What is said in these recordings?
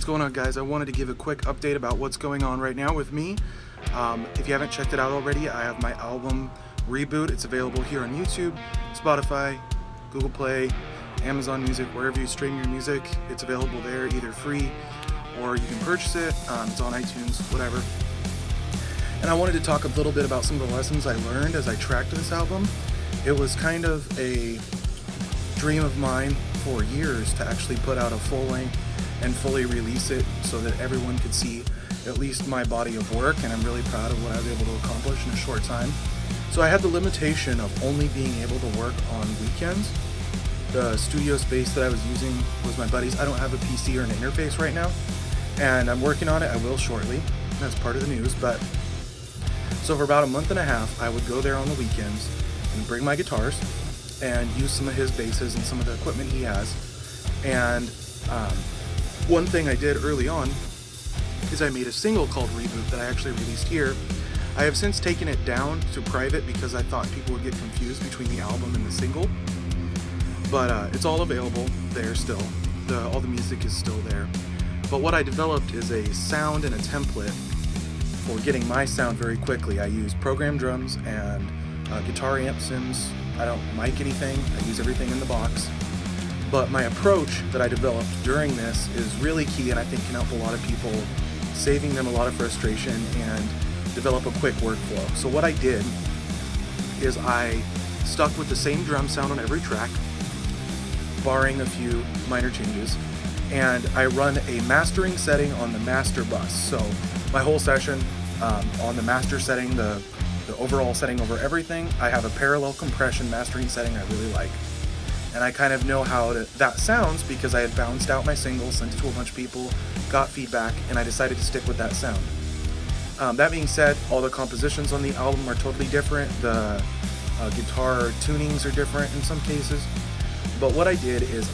going on, guys? I wanted to give a quick update about what's going on right now with me. If you haven't checked it out already, I have my album Reboot. It's available here on YouTube, Spotify, Google Play, Amazon Music, wherever you stream your music. It's available there, either free or you can purchase it. It's on iTunes, whatever. And I wanted to talk a little bit about some of the lessons I learned as I tracked this album. It was kind of a dream of mine for years to actually put out a full length and fully release it so that everyone could see at least my body of work, and I'm really proud of what I was able to accomplish in a short time. So I had the limitation of only being able to work on weekends. The studio space that I was using was my buddy's. I don't have a PC or an interface right now, and I'm working on it. I will shortly. That's part of the news. But so for about a month and a half, I would go there on the weekends and bring my guitars and use some of his basses and some of the equipment he has. And one thing I did early on is I made a single called Reboot that I actually released here. I have since taken it down to private because I thought people would get confused between the album and the single. But it's all available there still. All the music is still there. But what I developed is a sound and a template for getting my sound very quickly. I use programmed drums and guitar amp sims. I don't mic anything. I use everything in the box. But my approach that I developed during this is really key, and I think can help a lot of people, saving them a lot of frustration and develop a quick workflow. So what I did is I stuck with the same drum sound on every track, barring a few minor changes, and I run a mastering setting on the master bus. So my whole session on the master setting, the overall setting over everything, I have a parallel compression mastering setting I really like. And I kind of know how that sounds because I had bounced out my single, sent it to a bunch of people, got feedback, and I decided to stick with that sound. That being said, all the compositions on the album are totally different. The guitar tunings are different in some cases. But what I did is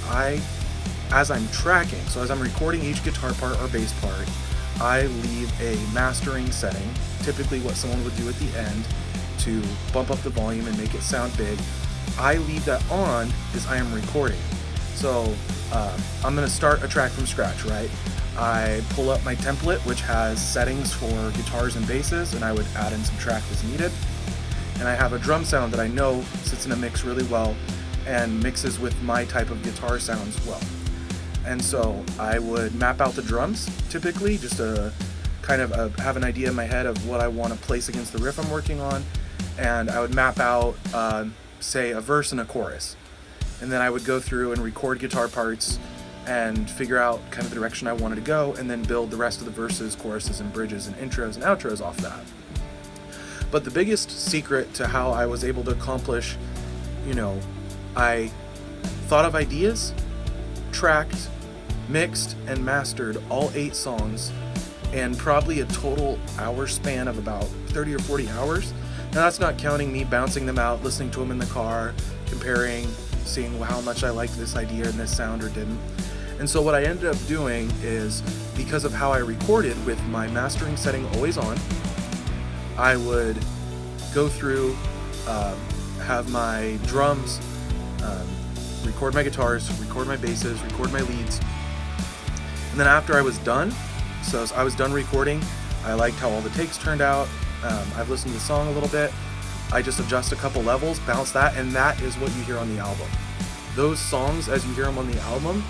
as I'm tracking, so as I'm recording each guitar part or bass part, I leave a mastering setting, typically what someone would do at the end to bump up the volume and make it sound big. I leave that on as I am recording. So I'm going to start a track from scratch, right? I pull up my template, which has settings for guitars and basses, and I would add and subtract as needed. And I have a drum sound that I know sits in a mix really well and mixes with my type of guitar sounds well. And so I would map out the drums, typically, just to kind of have an idea in my head of what I want to place against the riff I'm working on. And I would map out say a verse and a chorus, and then I would go through and record guitar parts and figure out kind of the direction I wanted to go, and then build the rest of the verses, choruses, and bridges and intros and outros off that. But the biggest secret to how I was able to accomplish, I thought of ideas, tracked, mixed, and mastered all 8 songs in probably a total hour span of about 30 or 40 hours. Now that's not counting me bouncing them out, listening to them in the car, comparing, seeing how much I liked this idea and this sound or didn't. And so what I ended up doing is, because of how I recorded with my mastering setting always on, I would go through, have my drums, record my guitars, record my basses, record my leads. And then after I was done, so as I was done recording, I liked how all the takes turned out. I've listened to the song a little bit. I just adjust a couple levels, bounce that, and that is what you hear on the album. Those songs, as you hear them on the album,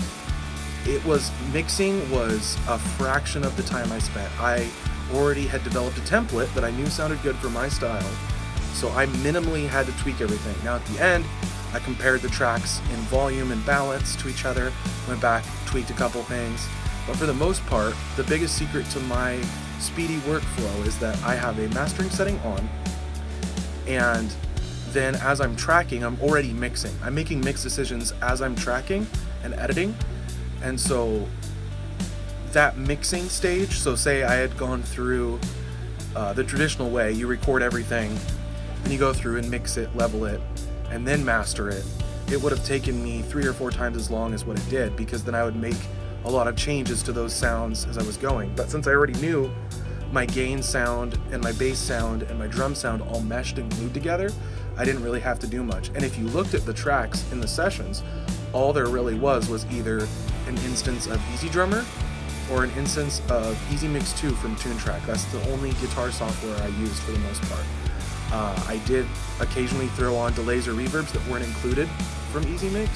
mixing was a fraction of the time I spent. I already had developed a template that I knew sounded good for my style, so I minimally had to tweak everything. Now at the end, I compared the tracks in volume and balance to each other, went back, tweaked a couple things, but for the most part, the biggest secret to my speedy workflow is that I have a mastering setting on, and then as I'm tracking, I'm already mixing. I'm making mix decisions as I'm tracking and editing. And so that mixing stage, so say I had gone through the traditional way, you record everything and you go through and mix it, level it, and then master it, it would have taken me 3 or 4 times as long as what it did, because then I would make a lot of changes to those sounds as I was going. But since I already knew my gain sound and my bass sound and my drum sound all meshed and glued together, I didn't really have to do much. And if you looked at the tracks in the sessions, all there really was either an instance of Easy Drummer or an instance of EasyMix 2 from Toontrack. That's the only guitar software I use for the most part. I did occasionally throw on delays or reverbs that weren't included from EasyMix,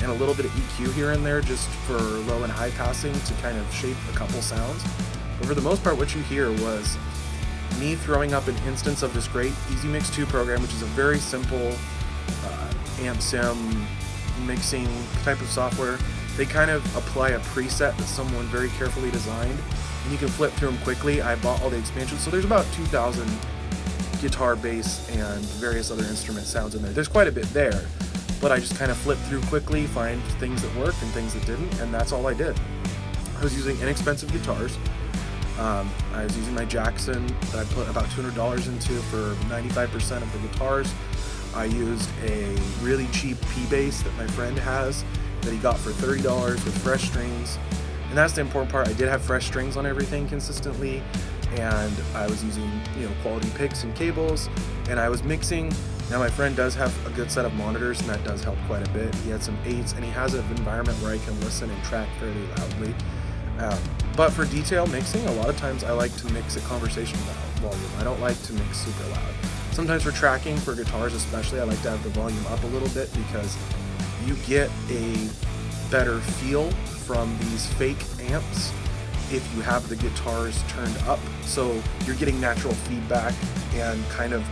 and a little bit of EQ here and there just for low and high passing to kind of shape a couple sounds. But for the most part, what you hear was me throwing up an instance of this great EasyMix 2 program, which is a very simple amp sim mixing type of software. They kind of apply a preset that someone very carefully designed, and you can flip through them quickly. I bought all the expansions, so there's about 2,000 guitar, bass, and various other instrument sounds in there. There's quite a bit there, but I just kind of flipped through quickly, find things that worked and things that didn't, and that's all I did. I was using inexpensive guitars. I was using my Jackson that I put about $200 into for 95% of the guitars. I used a really cheap P-bass that my friend has that he got for $30 with fresh strings. And that's the important part. I did have fresh strings on everything consistently, and I was using, quality picks and cables, and I was mixing. Now my friend does have a good set of monitors, and that does help quite a bit. He had some 8s, and he has an environment where I can listen and track fairly loudly. But for detail mixing, a lot of times I like to mix at conversation volume. I don't like to mix super loud. Sometimes for tracking, for guitars especially, I like to have the volume up a little bit because you get a better feel from these fake amps if you have the guitars turned up. So you're getting natural feedback and kind of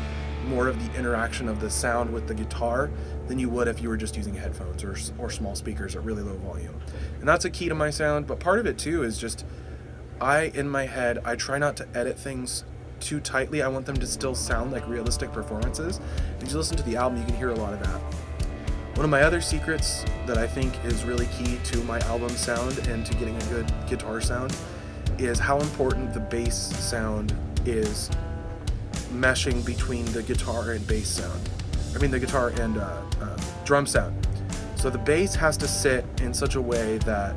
more of the interaction of the sound with the guitar than you would if you were just using headphones or small speakers at really low volume. And that's a key to my sound, but part of it too is just in my head, I try not to edit things too tightly. I want them to still sound like realistic performances. If you listen to the album, you can hear a lot of that. One of my other secrets that I think is really key to my album sound and to getting a good guitar sound is how important the bass sound is meshing between the guitar and bass sound. The guitar and drum sound. So the bass has to sit in such a way that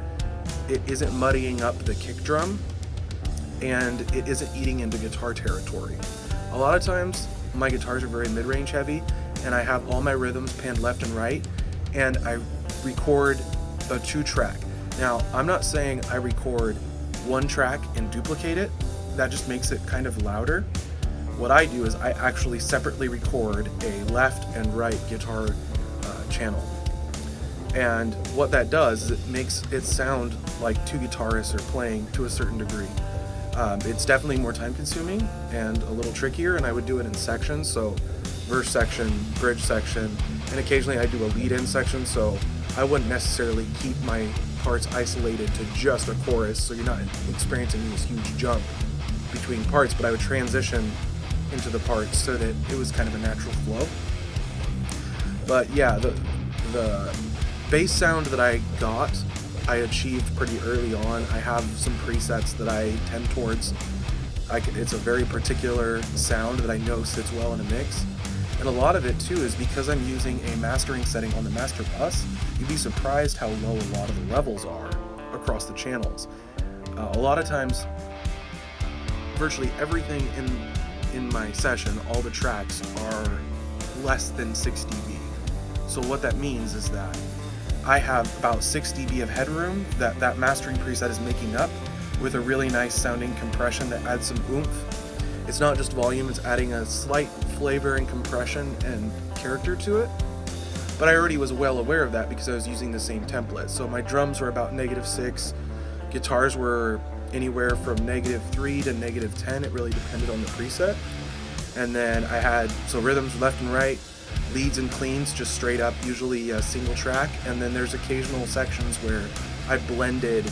it isn't muddying up the kick drum and it isn't eating into guitar territory. A lot of times my guitars are very mid-range heavy, and I have all my rhythms panned left and right, and I record a 2-track. Now, I'm not saying I record one track and duplicate it. That just makes it kind of louder. What I do is I actually separately record a left and right guitar channel. And what that does is it makes it sound like two guitarists are playing to a certain degree. It's definitely more time consuming and a little trickier, and I would do it in sections, so verse section, bridge section, and occasionally I do a lead-in section, so I wouldn't necessarily keep my parts isolated to just a chorus, so you're not experiencing this huge jump between parts, but I would transition into the parts so that it was kind of a natural flow. But yeah, the bass sound that I got, I achieved pretty early on. I have some presets that I tend towards. It's a very particular sound that I know sits well in a mix. And a lot of it too is because I'm using a mastering setting on the master bus. You'd be surprised how low a lot of the levels are across the channels. A lot of times, virtually everything in my session, all the tracks are less than 6 dB. So what that means is that I have about 6 dB of headroom that mastering preset is making up with a really nice sounding compression that adds some oomph. It's not just volume, it's adding a slight flavor and compression and character to it. But I already was well aware of that because I was using the same template. So my drums were about -6, guitars were anywhere from -3 to -10. It really depended on the preset. And then I had, rhythms left and right, leads and cleans just straight up, usually a single track. And then there's occasional sections where I blended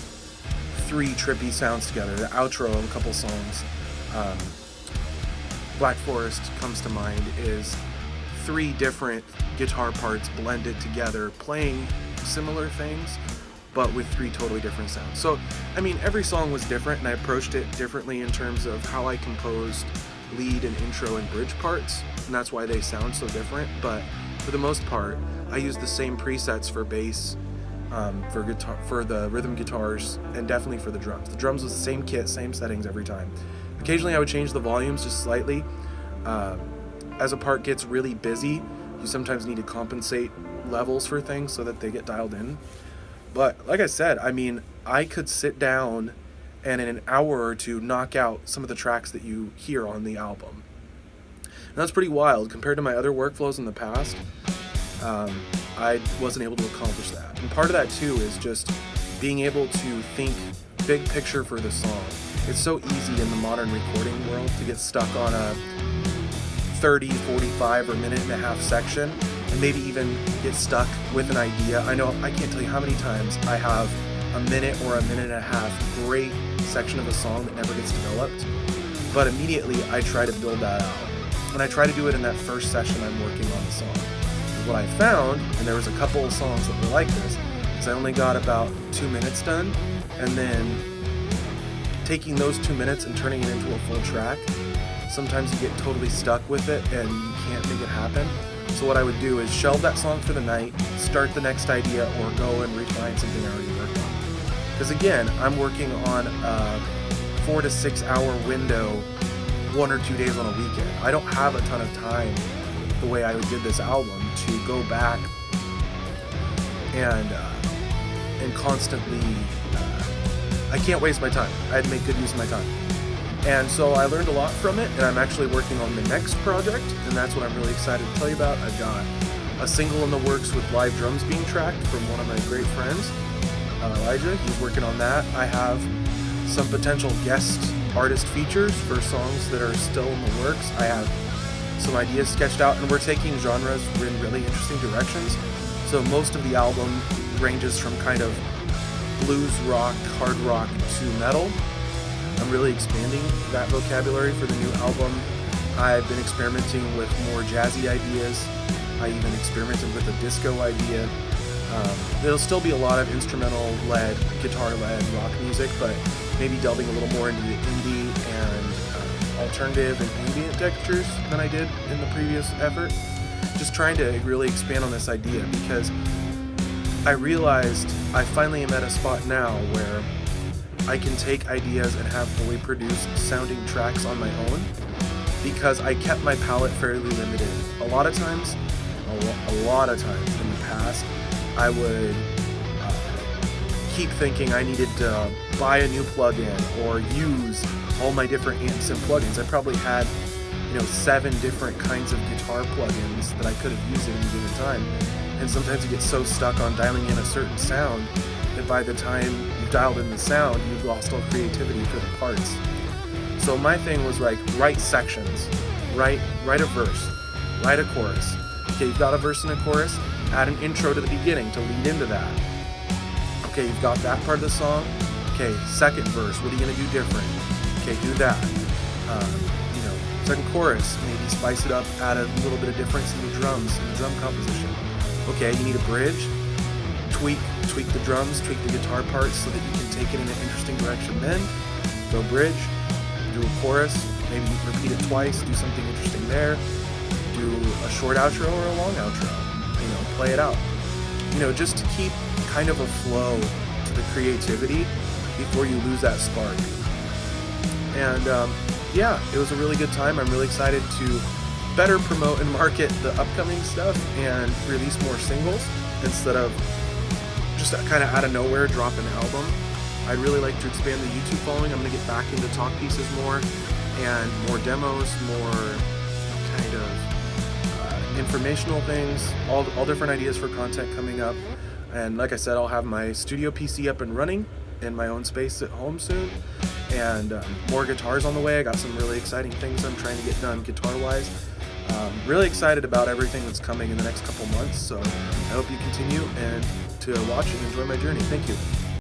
3 trippy sounds together. The outro of a couple songs, Black Forest comes to mind, is 3 different guitar parts blended together, playing similar things, but with 3 totally different sounds. So, every song was different, and I approached it differently in terms of how I composed lead and intro and bridge parts, and that's why they sound so different. But for the most part, I used the same presets for bass, for guitar, for the rhythm guitars, and definitely for the drums. The drums was the same kit, same settings every time. Occasionally I would change the volumes just slightly. As a part gets really busy, you sometimes need to compensate levels for things so that they get dialed in. But like I said, I could sit down and in an hour or two knock out some of the tracks that you hear on the album. And that's pretty wild compared to my other workflows in the past. I wasn't able to accomplish that. And part of that too is just being able to think big picture for the song. It's so easy in the modern recording world to get stuck on a 30, 45 or minute and a half section, and maybe even get stuck with an idea. I know I can't tell you how many times I have a minute or a minute and a half great section of a song that never gets developed, but immediately I try to build that out. And I try to do it in that first session I'm working on the song. What I found, and there was a couple of songs that were like this, is I only got about 2 minutes done, and then taking those 2 minutes and turning it into a full track, sometimes you get totally stuck with it and you can't make it happen. So what I would do is shelve that song for the night, start the next idea, or go and refine something I already worked on. Because again, I'm working on a 4 to 6 hour window 1 or 2 days on a weekend. I don't have a ton of time the way I did this album to go back and constantly, I can't waste my time. I had to make good use of my time. And so I learned a lot from it, and I'm actually working on the next project, and that's what I'm really excited to tell you about. I've got a single in the works with live drums being tracked from one of my great friends, Elijah. He's working on that. I have some potential guest artist features for songs that are still in the works. I have some ideas sketched out, and we're taking genres in really interesting directions. So most of the album ranges from kind of blues rock, hard rock to metal. I'm really expanding that vocabulary for the new album. I've been experimenting with more jazzy ideas. I even experimented with a disco idea. There'll still be a lot of instrumental-led, guitar-led rock music, but maybe delving a little more into the indie and alternative and ambient textures than I did in the previous effort. Just trying to really expand on this idea, because I realized I finally am at a spot now where I can take ideas and have fully produced sounding tracks on my own, because I kept my palette fairly limited. A lot of times in the past, I would keep thinking I needed to buy a new plugin or use all my different amps and plugins. I probably had 7 different kinds of guitar plugins that I could have used at any given time. And sometimes you get so stuck on dialing in a certain sound that by the time you've dialed in the sound, you've lost all creativity for the parts. So my thing was like, write sections, write a verse, write a chorus. Okay, you've got a verse and a chorus, add an intro to the beginning to lead into that. Okay, you've got that part of the song. Okay, second verse, what are you gonna do different? Okay, do that. Second chorus, maybe spice it up, add a little bit of difference in the drums, in the drum composition. Okay, you need a bridge, tweak the drums, tweak the guitar parts so that you can take it in an interesting direction. Then go bridge, do a chorus, maybe repeat it twice, do something interesting there, do a short outro or a long outro, play it out. Just to keep kind of a flow to the creativity before you lose that spark. And it was a really good time. I'm really excited to better promote and market the upcoming stuff and release more singles instead of just kind of out of nowhere drop an album. I'd really like to expand the YouTube following. I'm going to get back into talk pieces more and more demos, more kind of informational things, all different ideas for content coming up. And like I said, I'll have my studio PC up and running in my own space at home soon, and more guitars on the way. I got some really exciting things I'm trying to get done guitar-wise. Really excited about everything that's coming in the next couple months, so I hope you continue and to watch and enjoy my journey. Thank you.